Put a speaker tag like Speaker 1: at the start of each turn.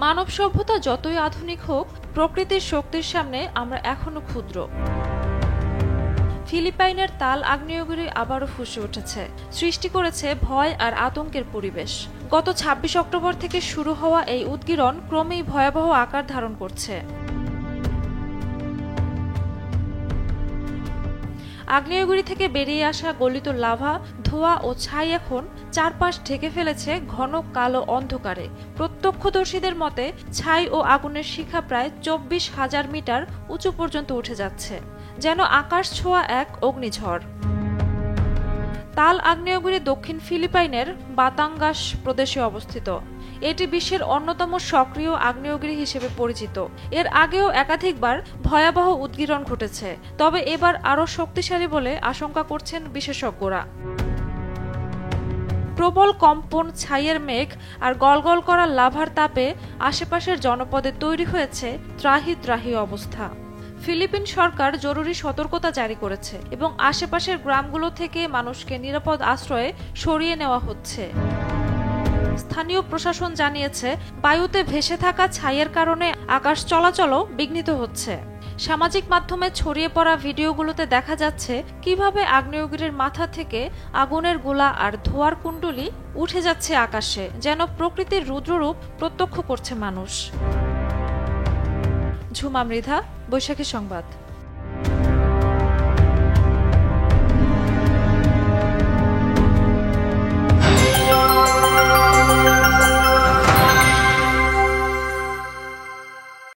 Speaker 1: মানব সভ্যতা যতই আধুনিক হোক, প্রকৃতির শক্তির সামনে আমরা এখনো ক্ষুদ্র। ফিলিপাইনের তাল আগ্নেয়গিরি আবারও ফুঁসে উঠেছে, সৃষ্টি করেছে ভয় আর আতঙ্কের পরিবেশ। গত ২৬ অক্টোবর থেকে শুরু হওয়া এই উদগীরণ ক্রমেই ভয়াবহ আকার ধারণ করছে। আগ্নেয়গিরি থেকে বেরিয়ে আসা গলিত লাভা, ধোঁয়া ও ছাই এখন চারপাশ ঢেকে ফেলেছে ঘন কালো অন্ধকারে। প্রত্যক্ষদর্শীদের মতে ছাই ও আগুনের শিখা প্রায় ২৪,০০০ মিটার উঁচু পর্যন্ত উঠে যাচ্ছে, যেন আকাশ ছোঁয়া এক অগ্নিঝড়। তাল আগ্নেয়গিরি দক্ষিণ ফিলিপাইনের বাতাঙ্গাস প্রদেশে অবস্থিত। এটি বিশ্বের অন্যতম সক্রিয় আগ্নেয়গিরি হিসেবে পরিচিত। এর আগেও একাধিকবার ভয়াবহ উদগীরণ ঘটেছে, তবে এবার আরও শক্তিশালী বলে আশঙ্কা করছেন বিশেষজ্ঞরা। প্রবল কম্পন, ছাইয়ের মেঘ আর গলগল করা লাভার তাপে আশেপাশের জনপদে তৈরি হয়েছে ত্রাহি ত্রাহি অবস্থা। ফিলিপিন সরকার জরুরি সতর্কতা জারি করেছে এবং আশেপাশের গ্রামগুলো থেকে মানুষকে নিরাপদ আশ্রয়ে সরিয়ে নেওয়া হচ্ছে। স্থানীয় প্রশাসন জানিয়েছে, বায়ুতে ভেসে থাকা ছাইয়ের কারণে আকাশ চলাচলও বিঘ্নিত হচ্ছে। সামাজিক মাধ্যমে ছড়িয়ে পড়া ভিডিওগুলোতে দেখা যাচ্ছে কিভাবে আগ্নেয়গিরির মাথা থেকে আগুনের গোলা আর ধোঁয়ার কুণ্ডলী উঠে যাচ্ছে আকাশে, যেন প্রকৃতির রুদ্ররূপ প্রত্যক্ষ করছে মানুষ। ঝুমা মৃধা, বৈশাখী সংবাদ।